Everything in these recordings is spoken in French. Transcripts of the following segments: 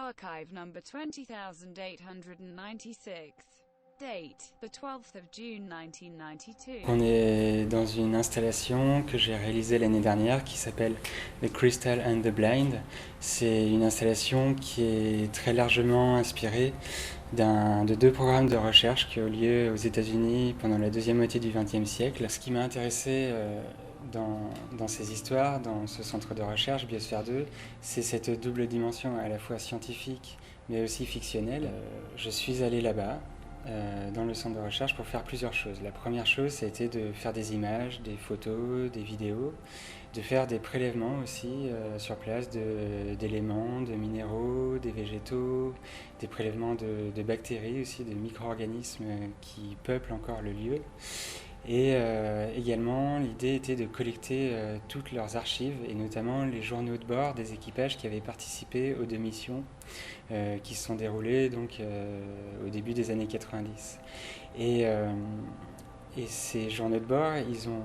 Archive number 20896. Date, the 12th of June 1992. On est dans une installation que j'ai réalisée l'année dernière qui s'appelle The Crystal and the Blind. C'est une installation qui est très largement inspirée de deux programmes de recherche qui ont lieu aux États-Unis pendant la deuxième moitié du XXe siècle. Ce qui m'a intéressé dans ces histoires, dans ce centre de recherche, Biosphère 2, c'est cette double dimension à la fois scientifique mais aussi fictionnelle. Je suis allé là-bas, dans le centre de recherche, pour faire plusieurs choses. La première chose, ça a été de faire des images, des photos, des vidéos, de faire des prélèvements aussi sur place d'éléments, de minéraux, des végétaux, des prélèvements de bactéries aussi, de micro-organismes qui peuplent encore le lieu. Et également, l'idée était de collecter toutes leurs archives, et notamment les journaux de bord des équipages qui avaient participé aux deux missions qui se sont déroulées donc, au début des années 90. Et ces journaux de bord, ils ont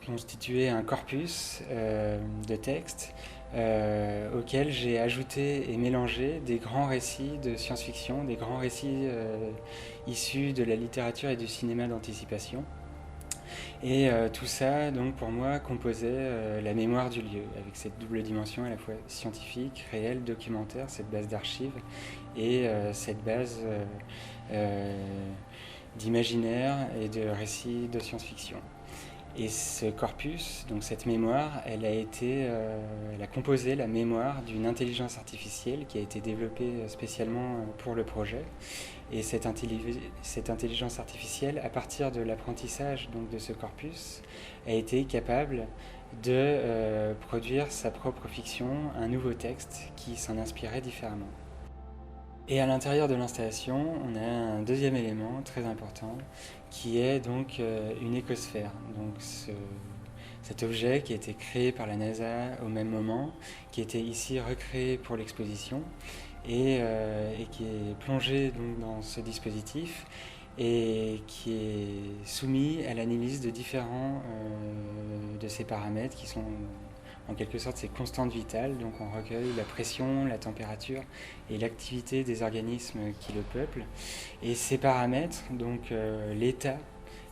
constitué un corpus de textes auquel j'ai ajouté et mélangé des grands récits de science-fiction, des grands récits issus de la littérature et du cinéma d'anticipation. Et tout ça, donc, pour moi, composait la mémoire du lieu, avec cette double dimension à la fois scientifique, réelle, documentaire, cette base d'archives, et cette base d'imaginaire et de récits de science-fiction. Et ce corpus, donc cette mémoire, elle a composé la mémoire d'une intelligence artificielle qui a été développée spécialement pour le projet. Et cette intelligence artificielle, à partir de l'apprentissage donc, de ce corpus, a été capable de produire sa propre fiction, un nouveau texte qui s'en inspirait différemment. Et à l'intérieur de l'installation, on a un deuxième élément très important qui est donc une écosphère. Donc cet objet qui a été créé par la NASA au même moment, qui a été ici recréé pour l'exposition et qui est plongé donc, dans ce dispositif et qui est soumis à l'analyse de différents de ces paramètres qui sont en quelque sorte ces constantes vitales. Donc on recueille la pression, la température et l'activité des organismes qui le peuplent. Et ces paramètres, donc l'état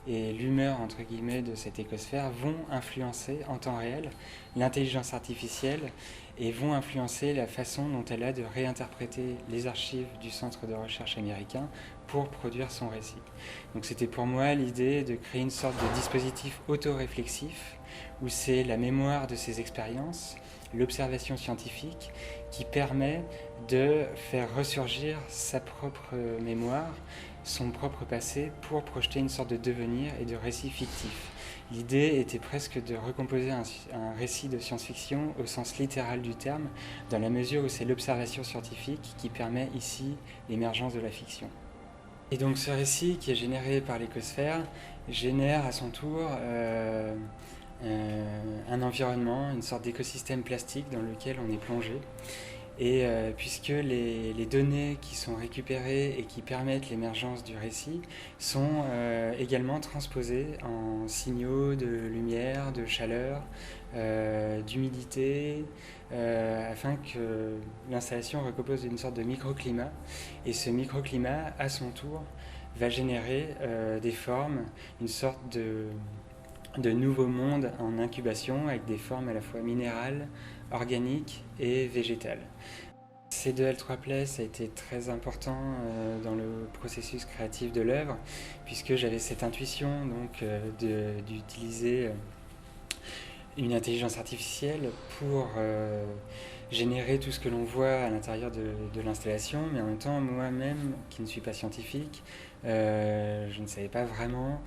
et l'humeur entre guillemets de cette écosphère vont influencer en temps réel l'intelligence artificielle et vont influencer la façon dont elle a de réinterpréter les archives du centre de recherche américain pour produire son récit. Donc c'était pour moi l'idée de créer une sorte de dispositif autoréflexif où c'est la mémoire de ces expériences, l'observation scientifique qui permet de faire ressurgir sa propre mémoire, son propre passé pour projeter une sorte de devenir et de récit fictif. L'idée était presque de recomposer un récit de science-fiction au sens littéral du terme, dans la mesure où c'est l'observation scientifique qui permet ici l'émergence de la fiction. Et donc ce récit qui est généré par l'écosphère génère à son tour un environnement, une sorte d'écosystème plastique dans lequel on est plongé. Et puisque les données qui sont récupérées et qui permettent l'émergence du récit sont également transposées en signaux de lumière, de chaleur, d'humidité, afin que l'installation recompose une sorte de microclimat. Et ce microclimat, à son tour, va générer des formes, une sorte de nouveau monde en incubation avec des formes à la fois minérales, organiques et végétales. C2L3Play, ça a été très important dans le processus créatif de l'œuvre, puisque j'avais cette intuition donc, d'utiliser une intelligence artificielle pour générer tout ce que l'on voit à l'intérieur de l'installation, mais en même temps, moi-même, qui ne suis pas scientifique, je ne savais pas vraiment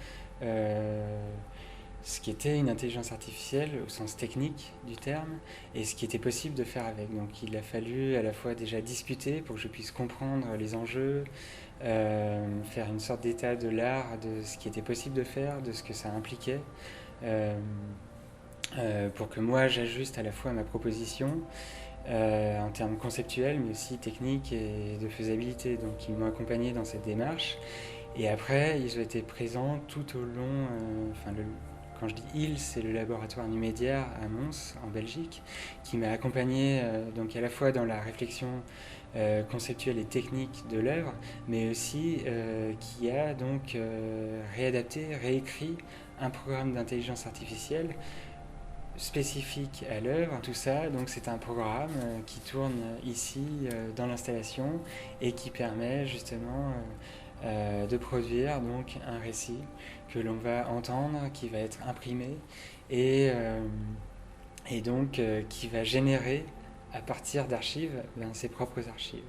ce qui était une intelligence artificielle au sens technique du terme et ce qui était possible de faire avec. Donc il a fallu à la fois déjà discuter pour que je puisse comprendre les enjeux, faire une sorte d'état de l'art, de ce qui était possible de faire, de ce que ça impliquait, pour que moi j'ajuste à la fois ma proposition en termes conceptuels mais aussi techniques et de faisabilité. Donc ils m'ont accompagné dans cette démarche et après ils ont été présents tout au long, quand je dis il, c'est le laboratoire Numédiaire à Mons, en Belgique, qui m'a accompagné donc à la fois dans la réflexion conceptuelle et technique de l'œuvre, mais aussi qui a donc réadapté, réécrit un programme d'intelligence artificielle spécifique à l'œuvre. Tout ça, donc c'est un programme qui tourne ici dans l'installation et qui permet justement de produire donc un récit que l'on va entendre, qui va être imprimé et donc qui va générer à partir d'archives ses propres archives.